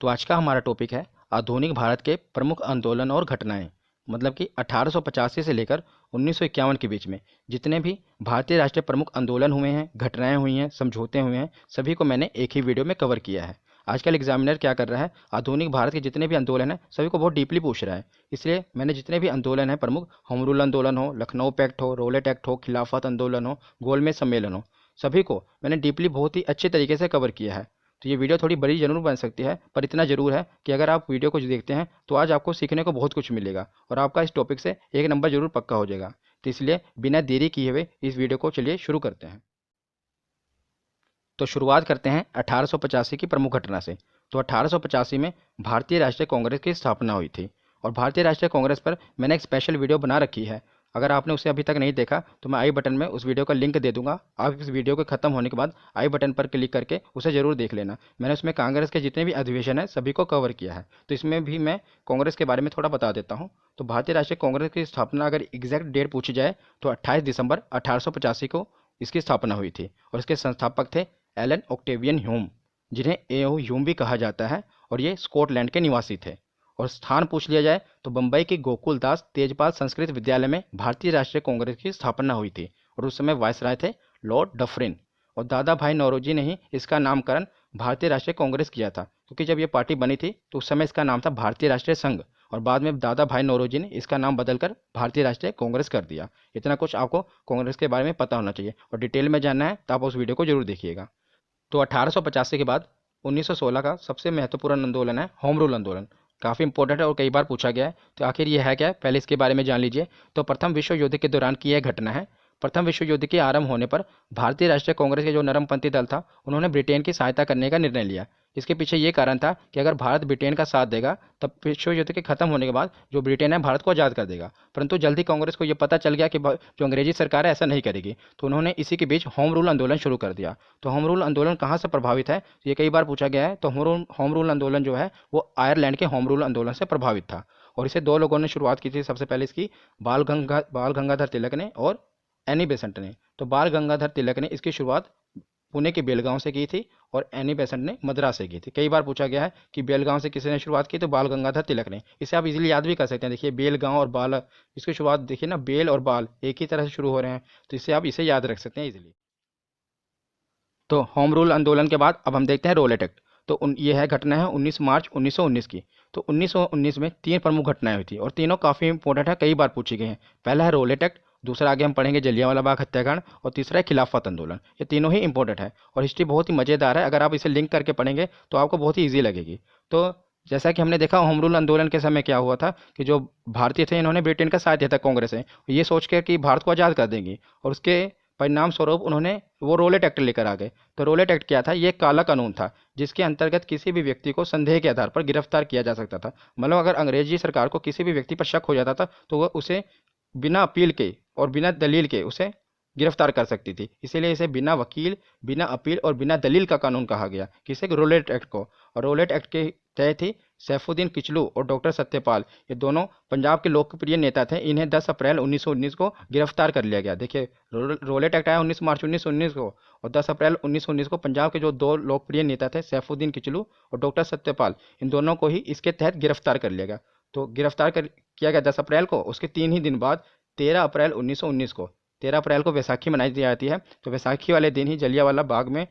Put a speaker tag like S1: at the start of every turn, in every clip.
S1: तो आज का हमारा टॉपिक है आधुनिक भारत के प्रमुख आंदोलन और घटनाएं। मतलब कि 1885 से लेकर 1951 के बीच में जितने भी भारतीय राष्ट्रीय प्रमुख आंदोलन हुए हैं, घटनाएं हुई हैं, समझौते हुए हैं, सभी को मैंने एक ही वीडियो में कवर किया है। आजकल एग्जामिनर क्या कर रहा है, आधुनिक भारत के जितने भी आंदोलन हैं सभी को बहुत डीपली पूछ रहा है। इसलिए मैंने जितने भी आंदोलन हैं प्रमुख, होम रूल आंदोलन हो, लखनऊ पैक्ट हो, रोलेट एक्ट हो, खिलाफत आंदोलन हो, गोलमेज सम्मेलन हो, सभी को मैंने डीपली बहुत ही अच्छे तरीके से कवर किया है। तो ये वीडियो थोड़ी बड़ी जरूर बन सकती है, पर इतना जरूर है कि अगर आप वीडियो को देखते हैं तो आज आपको सीखने को बहुत कुछ मिलेगा और आपका इस टॉपिक से एक नंबर जरूर पक्का हो जाएगा। तो इसलिए बिना देरी किए हुए इस वीडियो को चलिए शुरू करते हैं। तो शुरुआत करते हैं 1885 की प्रमुख घटना से। तो 1885 में भारतीय राष्ट्रीय कांग्रेस की स्थापना हुई थी और भारतीय राष्ट्रीय कांग्रेस पर मैंने एक स्पेशल वीडियो बना रखी है। अगर आपने उसे अभी तक नहीं देखा तो मैं आई बटन में उस वीडियो का लिंक दे दूंगा। आप इस वीडियो के खत्म होने के बाद आई बटन पर क्लिक करके उसे जरूर देख लेना। मैंने उसमें कांग्रेस के जितने भी अधिवेशन है सभी को कवर किया है, तो इसमें भी मैं कांग्रेस के बारे में थोड़ा बता देता हूँ। तो भारतीय राष्ट्रीय कांग्रेस की स्थापना अगर एग्जैक्ट डेट पूछी जाए तो 28 दिसंबर 1885 को इसकी स्थापना हुई थी और इसके संस्थापक थे एलन ऑक्टेवियन ह्यूम, जिन्हें एओ ह्यूम भी कहा जाता है, और ये स्कॉटलैंड के निवासी थे। और स्थान पूछ लिया जाए तो बम्बई के गोकुल दास तेजपाल संस्कृत विद्यालय में भारतीय राष्ट्रीय कांग्रेस की स्थापना हुई थी और उस समय वायसराय थे लॉर्ड डफरिन। और दादा भाई नौरोजी ने ही इसका नामकरण भारतीय राष्ट्रीय कांग्रेस किया था, क्योंकि जब ये पार्टी बनी थी तो उस समय इसका नाम था भारतीय राष्ट्रीय संघ और बाद में दादा भाई नौरोजी ने इसका नाम बदलकर भारतीय राष्ट्रीय कांग्रेस कर दिया। इतना कुछ आपको कांग्रेस के बारे में पता होना चाहिए और डिटेल में जानना है तो आप उस वीडियो को जरूर देखिएगा। तो 1885 के बाद 1916 का सबसे महत्वपूर्ण आंदोलन है होम रूल आंदोलन। काफ़ी इंपॉर्टेंट है और कई बार पूछा गया है, तो आखिर ये है क्या है, पहले इसके बारे में जान लीजिए। तो प्रथम विश्व युद्ध के दौरान की यह घटना है। प्रथम विश्व युद्ध के आरंभ होने पर भारतीय राष्ट्रीय कांग्रेस के जो नरमपंथी दल था उन्होंने ब्रिटेन की सहायता करने का निर्णय लिया। इसके पीछे ये कारण था कि अगर भारत ब्रिटेन का साथ देगा तब विश्व युद्ध के खत्म होने के बाद जो ब्रिटेन है भारत को आज़ाद कर देगा। परंतु जल्दी कांग्रेस को यह पता चल गया कि जो अंग्रेजी सरकार है ऐसा नहीं करेगी, तो उन्होंने इसी के बीच होम रूल आंदोलन शुरू कर दिया। तो होम रूल आंदोलन कहाँ से प्रभावित है, ये कई बार पूछा गया है। तो होम रूल आंदोलन जो है वो आयरलैंड के होम रूल आंदोलन से प्रभावित था और इसे दो लोगों ने शुरुआत की थी। सबसे पहले इसकी बाल गंगाधर तिलक ने और एनी बेसेंट ने। तो बाल गंगाधर तिलक ने इसकी शुरुआत पुणे के बेलगांव से की थी और एनी बेसेंट ने मद्रास से की थी। कई बार पूछा गया है कि बेलगांव से किसने शुरुआत की, तो बाल गंगाधर तिलक ने। इसे आप इजीली याद भी कर सकते हैं। देखिए बेलगांव और बाल, इसकी शुरुआत देखिए ना, बेल और बाल एक ही तरह से शुरू हो रहे हैं, तो इससे आप इसे याद रख सकते हैं इजीली। तो होम रूल आंदोलन के बाद अब हम देखते हैं रोलेट एक्ट। तो ये है घटना है 19 मार्च 1919 की। तो 1919 में तीन प्रमुख घटनाएं हुई थी और तीनों काफ़ी इंपॉर्टेंट है, कई बार पूछी गई हैं। पहला है रोलेट एक्ट, दूसरा आगे हम पढ़ेंगे जलियांवाला बाग हत्याकांड और तीसरा है खिलाफत आंदोलन। ये तीनों ही इंपॉर्टेंट है और हिस्ट्री बहुत ही मज़ेदार है। अगर आप इसे लिंक करके पढ़ेंगे तो आपको बहुत ही ईजी लगेगी। तो जैसा कि हमने देखा होम रूल आंदोलन के समय क्या हुआ था कि जो भारतीय थे इन्होंने ब्रिटेन का साथ दिया था कांग्रेस से, ये सोच के कि भारत को आज़ाद कर देंगी, और उसके परिणाम स्वरूप उन्होंने वो रोलेट एक्ट लेकर आ गए। तो रोलेट एक्ट क्या था, ये एक काला कानून था जिसके अंतर्गत किसी भी व्यक्ति को संदेह के आधार पर गिरफ्तार किया जा सकता था। मतलब अगर अंग्रेजी सरकार को किसी भी व्यक्ति पर शक हो जाता था तो वह उसे बिना अपील के और बिना दलील के उसे गिरफ्तार कर सकती थी। इसीलिए इसे बिना वकील, बिना अपील और बिना दलील का कानून कहा गया, किसे, रोलेट एक्ट को। और रोलेट एक्ट के तहत ही सैफुद्दीन किचलू और डॉक्टर सत्यपाल, ये दोनों पंजाब के लोकप्रिय नेता थे, इन्हें 10 अप्रैल 1919 को गिरफ्तार कर लिया गया। देखिए रोलेट एक्ट आया 19 मार्च 1919 को और 10 अप्रैल 1919 को पंजाब के जो दो लोकप्रिय नेता थे सैफुद्दीन किचलू और डॉक्टर सत्यपाल, इन दोनों को ही इसके तहत गिरफ्तार कर लिया गया। तो गिरफ्तार किया गया 10 अप्रैल को। उसके 3 ही दिन बाद 13 अप्रैल 1919 को, 13 अप्रैल को वैसाखी मनाई जाती है। तो वैसाखी वाले दिन ही जलियांवाला बाग में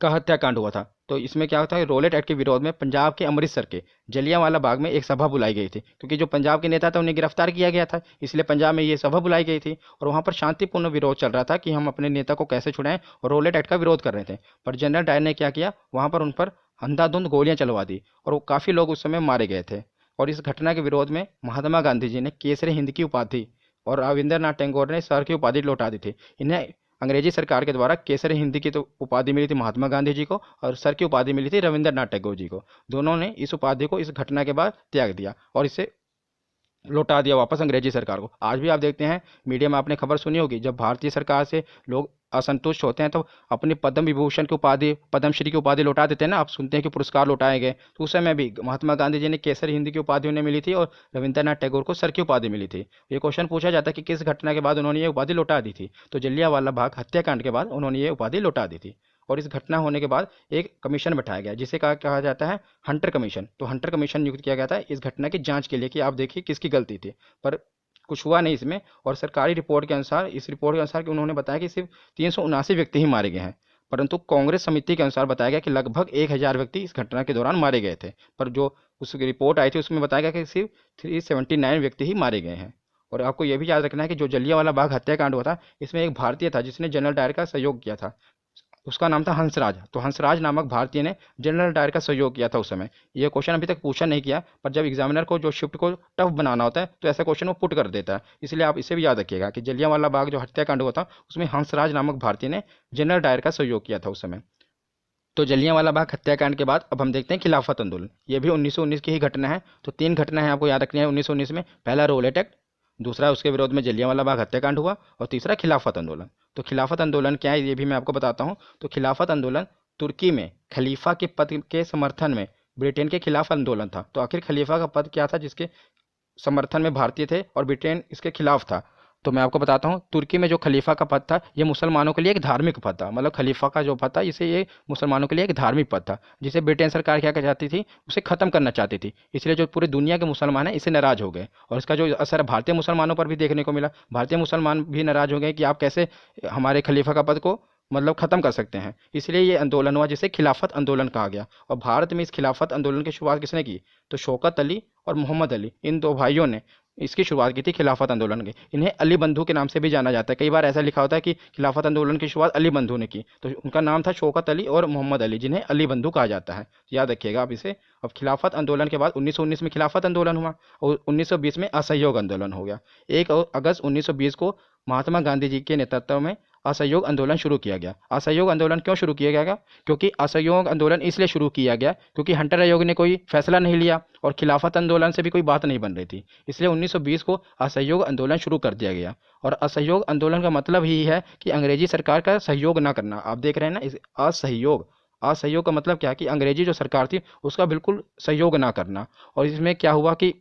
S1: का हत्याकांड हुआ था। तो इसमें क्या होता है, रोलेट एक्ट के विरोध में पंजाब के अमृतसर के जलियांवाला बाग में एक सभा बुलाई गई थी, क्योंकि जो पंजाब के नेता थे उन्हें गिरफ्तार किया गया था, इसलिए पंजाब में ये सभा बुलाई गई थी और वहाँ पर शांतिपूर्ण विरोध चल रहा था कि हम अपने नेता को कैसे छुड़ाएं, और रोलेट एक्ट का विरोध कर रहे थे। पर जनरल डायर ने क्या किया, वहाँ पर उन पर अंधाधुंध गोलियां चलवा दी और वो काफ़ी लोग उस समय मारे गए थे। और इस घटना के विरोध में महात्मा गांधी जी ने केसरी हिंद की उपाधि और रविंद्रनाथ टैगोर ने सर की उपाधि लौटा दी थी। इन्हें अंग्रेजी सरकार के द्वारा केसरी हिंदी की तो उपाधि मिली थी महात्मा गांधी जी को और सर की उपाधि मिली थी रविंद्रनाथ टैगोर जी को। दोनों ने इस उपाधि को इस घटना के बाद त्याग दिया और इसे लौटा दिया वापस अंग्रेजी सरकार को। आज भी आप देखते हैं मीडिया में आपने खबर सुनी होगी, जब भारतीय सरकार से लोग असंतुष्ट होते हैं तो अपनी पद्म विभूषण की उपाधि, पद्मश्री की उपाधि लौटा देते हैं ना, आप सुनते हैं कि पुरस्कार लौटाए गए। तो उस समय भी महात्मा गांधी जी ने केसरी हिंदी की उपाधि उन्हें मिली थी और रविंद्रनाथ टैगोर को सर की उपाधि मिली थी। ये क्वेश्चन पूछा जाता है कि किस घटना के बाद उन्होंने ये उपाधि लौटा दी थी, तो जलियांवाला बाग हत्याकांड के बाद उन्होंने ये उपाधि लौटा दी थी। और इस घटना होने के बाद एक कमीशन बैठाया गया जिसे कहा जाता है हंटर कमीशन। तो हंटर कमीशन नियुक्त किया गया था इस घटना की जांच के लिए कि आप देखिए किसकी गलती थी, पर कुछ हुआ नहीं इसमें। और सरकारी रिपोर्ट के अनुसार, इस रिपोर्ट के अनुसार कि उन्होंने बताया कि सिर्फ 379 व्यक्ति ही मारे गए हैं, परंतु कांग्रेस समिति के अनुसार बताया गया कि लगभग 1000 व्यक्ति इस घटना के दौरान मारे गए थे। पर जो उस रिपोर्ट आई थी उसमें बताया गया कि सिर्फ 379 व्यक्ति ही मारे गए हैं। और आपको यह भी याद रखना है कि जो जलियांवाला बाग हत्याकांड हुआ था इसमें एक भारतीय था जिसने जनरल डायर का सहयोग किया था, उसका नाम था हंसराज। तो हंसराज नामक भारतीय ने जनरल डायर का सहयोग किया था उस समय। ये क्वेश्चन अभी तक पूछा नहीं किया, पर जब एग्जामिनर को जो शिफ्ट को टफ बनाना होता है तो ऐसा क्वेश्चन वो पुट कर देता है, इसलिए आप इसे भी याद रखिएगा कि जलियांवाला बाग जो हत्याकांड हुआ था उसमें हंसराज नामक भारतीय ने जनरल डायर का सहयोग किया था उस समय। तो जलियांवाला बाग हत्याकांड के बाद अब हम देखते हैं खिलाफत आंदोलन। ये भी 1919 की ही घटना है। तो 3 घटना है आपको याद रखनी है 1919 में। पहला रोलेट एक्ट, दूसरा उसके विरोध में जलियांवाला बाग हत्याकांड हुआ, और तीसरा खिलाफत आंदोलन। तो खिलाफत आंदोलन क्या है ये भी मैं आपको बताता हूँ। तो खिलाफत आंदोलन तुर्की में खलीफा के पद के समर्थन में ब्रिटेन के खिलाफ आंदोलन था। तो आखिर खलीफा का पद क्या था जिसके समर्थन में भारतीय थे और ब्रिटेन इसके खिलाफ था? तो मैं आपको बताता हूँ, तुर्की में जो खलीफा का पद था ये मुसलमानों के लिए एक धार्मिक पद था। मतलब खलीफा का जो पद था इसे ये मुसलमानों के लिए एक धार्मिक पद था, जिसे ब्रिटेन सरकार क्या कर चाहती थी, उसे खत्म करना चाहती थी। इसलिए जो पूरी दुनिया के मुसलमान हैं इससे नाराज हो गए, और इसका जो असर भारतीय मुसलमानों पर भी देखने को मिला। भारतीय मुसलमान भी नाराज हो गए कि आप कैसे हमारे खलीफा का पद को मतलब खत्म कर सकते हैं। इसलिए ये आंदोलन हुआ जिसे खिलाफत आंदोलन कहा गया। और भारत में इस खिलाफत आंदोलन की शुरुआत किसने की? तो शौकत अली और मोहम्मद अली, इन दो भाइयों ने इसकी शुरुआत की थी खिलाफत आंदोलन की। इन्हें अली बंधु के नाम से भी जाना जाता है। कई बार ऐसा लिखा होता है कि खिलाफत आंदोलन की शुरुआत अली बंधु ने की, तो उनका नाम था शौकत अली और मोहम्मद अली, जिन्हें अली बंधु कहा जाता है। याद रखिएगा आप इसे। अब खिलाफत आंदोलन के बाद 1919 में खिलाफत आंदोलन हुआ और 1920 में असहयोग आंदोलन हो गया। 1 अगस्त 1920 को महात्मा गांधी जी के नेतृत्व में असहयोग आंदोलन शुरू किया गया। असहयोग आंदोलन क्यों शुरू किया गया? क्योंकि असहयोग आंदोलन इसलिए शुरू किया गया क्योंकि हंटर आयोग ने कोई फैसला नहीं लिया और खिलाफत आंदोलन से भी कोई बात नहीं बन रही थी। इसलिए 1920 को असहयोग आंदोलन शुरू कर दिया गया। और असहयोग आंदोलन का मतलब ही है कि अंग्रेजी सरकार का सहयोग ना करना। आप देख रहे हैं ना, इस असहयोग, असहयोग का मतलब क्या है कि अंग्रेजी जो सरकार थी उसका बिल्कुल सहयोग ना करना। और इसमें क्या हुआ कि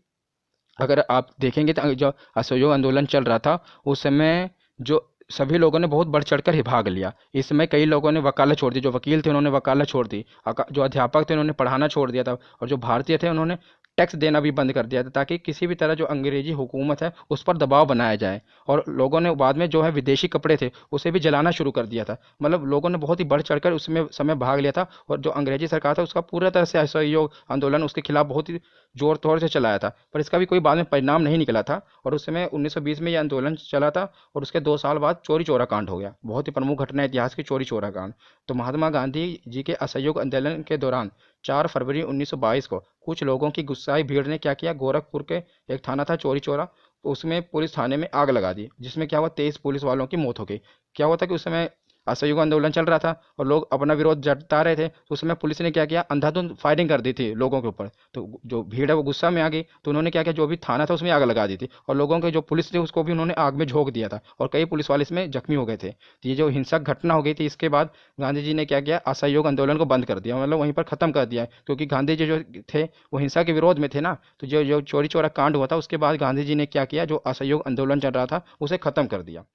S1: अगर आप देखेंगे तो जो असहयोग आंदोलन चल रहा था उस समय जो सभी लोगों ने बहुत बढ़ चढ़कर ही भाग लिया। इस समय कई लोगों ने वकालत छोड़ दी, जो वकील थे उन्होंने वकालत छोड़ दी, जो अध्यापक थे उन्होंने पढ़ाना छोड़ दिया था, और जो भारतीय थे उन्होंने टैक्स देना भी बंद कर दिया था, ताकि किसी भी तरह जो अंग्रेजी हुकूमत है उस पर दबाव बनाया जाए। और लोगों ने बाद में जो है विदेशी कपड़े थे उसे भी जलाना शुरू कर दिया था। मतलब लोगों ने बहुत ही बढ़ चढ़कर उसमें समय भाग लिया था, और जो अंग्रेजी सरकार था उसका पूरा तरह से असहयोग आंदोलन उसके खिलाफ बहुत ही जोर तौर से चलाया था, पर इसका भी कोई बाद में परिणाम नहीं निकला था। और उस समय 1920 में यह आंदोलन चला था, और उसके 2 साल बाद चोरी चोरा कांड हो गया। बहुत ही प्रमुख घटना है इतिहास की चोरी चोरा कांड। तो महात्मा गांधी जी के असहयोग आंदोलन के दौरान 4 फरवरी 1922 को कुछ लोगों की गुस्साई भीड़ ने क्या किया, गोरखपुर के एक थाना था चोरी चोरा, तो उसमें पुलिस थाने में आग लगा दी, जिसमें क्या हुआ 23 पुलिस वालों की मौत हो गई। क्या हुआ था कि उस समय असहयोग आंदोलन चल रहा था और लोग अपना विरोध जता रहे थे, तो उसमें पुलिस ने क्या किया, अंधाधुंध फायरिंग कर दी थी लोगों के ऊपर। तो जो भीड़ है वो गुस्सा में आ गई, तो उन्होंने क्या किया, जो भी थाना था उसमें आग लगा दी थी, और लोगों के जो पुलिस थे उसको भी उन्होंने आग में झोंक दिया था, और कई पुलिस वाले इसमें जख्मी हो गए थे। तो ये जो हिंसक घटना हो गई थी, इसके बाद गांधी जी ने क्या किया, असहयोग आंदोलन को बंद कर दिया, मतलब वहीं पर खत्म कर दिया, क्योंकि गांधी जी जो थे वो हिंसा के विरोध में थे ना। तो जो जो चोरी चोरा कांड हुआ था उसके बाद गांधी जी ने क्या किया, जो असहयोग आंदोलन चल रहा था उसे खत्म कर दिया।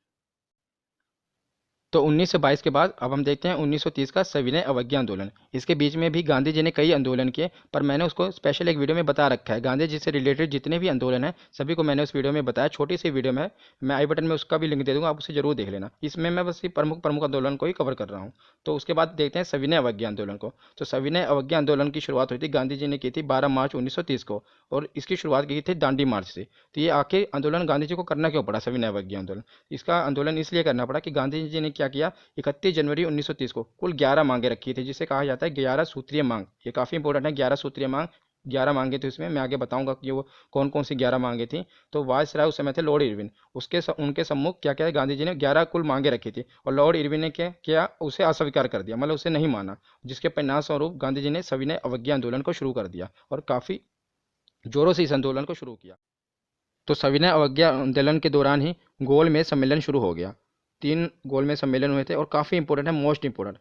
S1: तो 1922 के बाद अब हम देखते हैं 1930 का सविनय अवज्ञा आंदोलन। इसके बीच में भी गांधी जी ने कई आंदोलन किए, पर मैंने उसको स्पेशल एक वीडियो में बता रखा है। गांधी जी से रिलेटेड जितने भी आंदोलन हैं सभी को मैंने उस वीडियो में बताया, छोटी सी वीडियो में। मैं आई बटन में उसका भी लिंक दे दूंगा, आप उसे जरूर देख लेना। इसमें मैं बस ये प्रमुख प्रमुख आंदोलन को ही कवर कर रहा हूँ। तो उसके बाद देखते हैं सविनय अवज्ञा आंदोलन को। तो सविनय अवज्ञा आंदोलन की शुरुआत हुई थी, गांधी जी ने की थी 12 मार्च 1930 को, और इसकी शुरुआत की थी दांडी मार्च से। तो ये आखिर आंदोलन गांधी जी को करना क्यों पड़ा, सविनय अवज्ञा आंदोलन? इसका आंदोलन इसलिए करना पड़ा कि गांधी जी ने क्या किया, 31 जनवरी 1930 को कुल 11 मांगे रखी थी, जिसे कहा जाता है 11 सूत्रीय मांग। ये काफ़ी इंपॉर्टेंट है, 11 सूत्रीय मांग। 11 मांगे थी उसमें, मैं आगे बताऊंगा कि वो कौन कौन सी 11 मांगे थी। तो वायसराय उस समय थे लॉर्ड इरविन, उनके सम्मुख क्या क्या गांधी जी ने 11 कुल मांगे रखी थी, और लॉर्ड इरविन ने क्या किया, उसे अस्वीकार कर दिया, मतलब उसे नहीं माना, जिसके परिणाम स्वरूप गांधी जी ने सविनय अवज्ञा आंदोलन को शुरू कर दिया और काफ़ी जोरों से इस आंदोलन को शुरू किया। तो सविनय अवज्ञा आंदोलन के दौरान ही गोलमेज सम्मेलन शुरू हो गया। 3 गोलमेज सम्मेलन हुए थे और काफ़ी इंपॉर्टेंट है, मोस्ट इंपॉर्टेंट।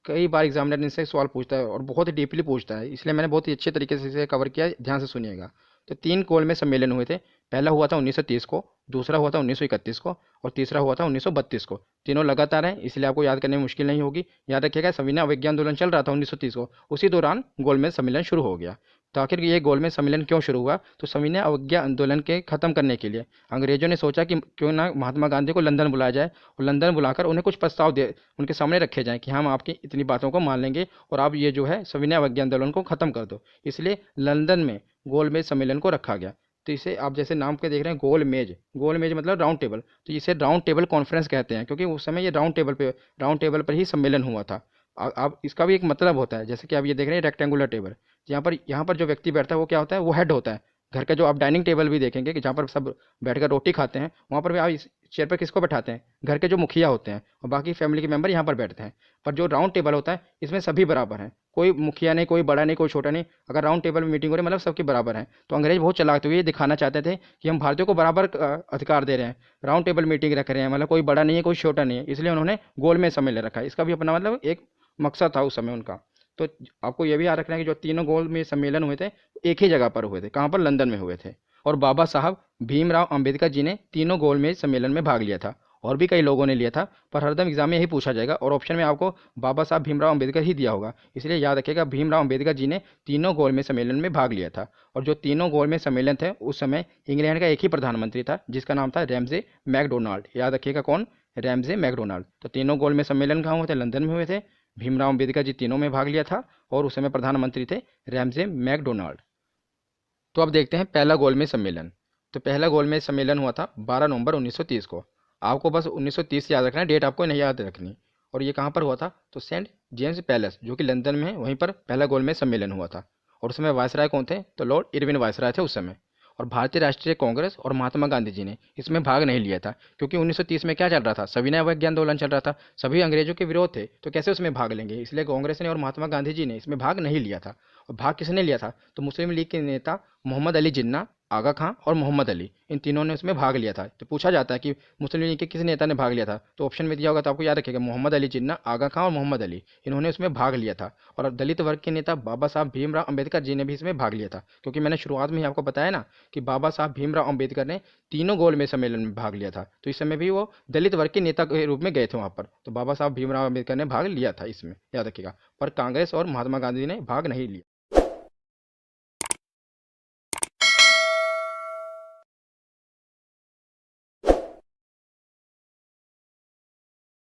S1: कई बार एग्जामिनर इनसे सवाल पूछता है और बहुत ही डीपली पूछता है, इसलिए मैंने बहुत ही अच्छे तरीके से इसे कवर किया है, ध्यान से सुनिएगा। तो 3 गोलमेज सम्मेलन हुए थे। पहला हुआ था 1930 को, दूसरा हुआ था 1931 को और तीसरा हुआ था 1932 को। तीनों लगातार हैं, इसलिए आपको याद करने में मुश्किल नहीं होगी। याद रखिएगा, सविनय अवज्ञा आंदोलन चल रहा था 1930 को, उसी दौरान गोलमेज सम्मेलन शुरू हो गया। तो आखिर ये गोलमेज सम्मेलन क्यों शुरू हुआ? तो सविनय अवज्ञा आंदोलन के खत्म करने के लिए अंग्रेजों ने सोचा कि क्यों ना महात्मा गांधी को लंदन बुलाया जाए और लंदन बुलाकर उन्हें कुछ प्रस्ताव दे उनके सामने रखे जाएं कि हम आपकी इतनी बातों को मान लेंगे और आप ये जो है सविनय अवज्ञा आंदोलन को खत्म कर दो। इसलिए लंदन में गोलमेज सम्मेलन को रखा गया। तो इसे आप जैसे नाम के देख रहे हैं गोलमेज, गोलमेज मतलब राउंड टेबल, तो इसे राउंड टेबल कॉन्फ्रेंस कहते हैं क्योंकि उस समय ये राउंड टेबल पर ही सम्मेलन हुआ था। आप इसका भी एक मतलब होता है, जैसे कि आप ये देख रहे हैं रेक्टेंगुलर टेबल, यहाँ पर जो व्यक्ति बैठता है वो क्या होता है, वो हेड होता है। घर का जो आप डाइनिंग टेबल भी देखेंगे कि जहाँ पर सब बैठकर रोटी खाते हैं, वहाँ पर भी आप इस चेयर पर किसको बैठाते हैं, घर के जो मुखिया होते हैं और बाकी फैमिली के मेंबर यहाँ पर बैठते हैं। पर जो राउंड टेबल होता है इसमें सभी बराबर हैं, कोई मुखिया नहीं, कोई बड़ा नहीं, कोई छोटा नहीं। अगर राउंड टेबल में मीटिंग हो रही है मतलब सबके बराबर हैं। तो अंग्रेज बहुत चालाक थे, ये दिखाना चाहते थे कि हम भारतीयों को बराबर अधिकार दे रहे हैं, राउंड टेबल मीटिंग रख रहे हैं, मतलब कोई बड़ा नहीं है कोई छोटा नहीं है, इसलिए उन्होंने गोल में सम्मेलन रखा है। इसका भी अपना मतलब एक मकसद था उस समय उनका। तो आपको ये भी याद रखना है कि जो तीनों गोल में सम्मेलन हुए थे एक ही जगह पर हुए थे, कहाँ पर, लंदन में हुए थे। और बाबा साहब भीमराव अंबेडकर जी ने तीनों गोलमेज सम्मेलन में भाग लिया था। और भी कई लोगों ने लिया था, पर हरदम एग्जाम में यही पूछा जाएगा और ऑप्शन में आपको बाबा साहब भीमराव अंबेडकर ही दिया होगा, इसलिए याद रखिएगा भीमराव अंबेडकर जी ने तीनों गोलमेज सम्मेलन में भाग लिया था। और जो तीनों गोलमेज सम्मेलन थे उस समय इंग्लैंड का एक ही प्रधानमंत्री था जिसका नाम था रैमजे मैकडोनाल्ड। याद रखिएगा कौन, रैमजे मैकडोनाल्ड। तो तीनों गोलमेज सम्मेलन कहाँ हुए थे, लंदन में हुए थे। भीमराव अंबेडकर जी तीनों में भाग लिया था और उस समय प्रधानमंत्री थे रैमजे मैकडोनाल्ड। तो अब देखते हैं पहला गोलमेज सम्मेलन। तो पहला गोलमेज सम्मेलन हुआ था 12 नवंबर 1930 को। आपको बस 1930 याद रखना है, डेट आपको नहीं याद रखनी। और ये कहाँ पर हुआ था, तो सेंट जेम्स पैलेस जो कि लंदन में है, वहीं पर पहला गोलमेज सम्मेलन हुआ था। और उस समय वायसराय कौन थे, तो लॉर्ड इरविन वायसराय थे उस समय। और भारतीय राष्ट्रीय कांग्रेस और महात्मा गांधी जी ने इसमें भाग नहीं लिया था क्योंकि 1930 में क्या चल रहा था, सविनय अवज्ञा आंदोलन चल रहा था, सभी अंग्रेजों के विरोध थे, तो कैसे उसमें भाग लेंगे। इसलिए कांग्रेस ने और महात्मा गांधी जी ने इसमें भाग नहीं लिया था। और भाग किसने लिया था, तो मुस्लिम लीग के नेता मोहम्मद अली जिन्ना, आगा खां और मोहम्मद अली, इन तीनों ने उसमें भाग लिया था। तो पूछा जाता है कि मुस्लिम लीग के किस नेता ने भाग लिया था, तो ऑप्शन में दिया होगा, तो आपको याद रखिएगा मोहम्मद अली जिन्ना, आगा खां और मोहम्मद अली, इन्होंने उसमें भाग लिया था। और दलित वर्ग के नेता बाबा साहब भीमराव अंबेडकर जी ने भी इसमें भाग लिया था, क्योंकि मैंने शुरुआत में ही आपको बताया ना कि बाबा साहब भीमराव अंबेडकर ने तीनों गोलमेज सम्मेलन में भाग लिया था, तो इस समय भी वो दलित वर्ग के नेता के रूप में गए थे वहाँ पर। तो बाबा साहब भीमराव अंबेडकर ने भाग लिया था इसमें, याद रखिएगा। पर कांग्रेस और महात्मा गांधी ने भाग नहीं लिया।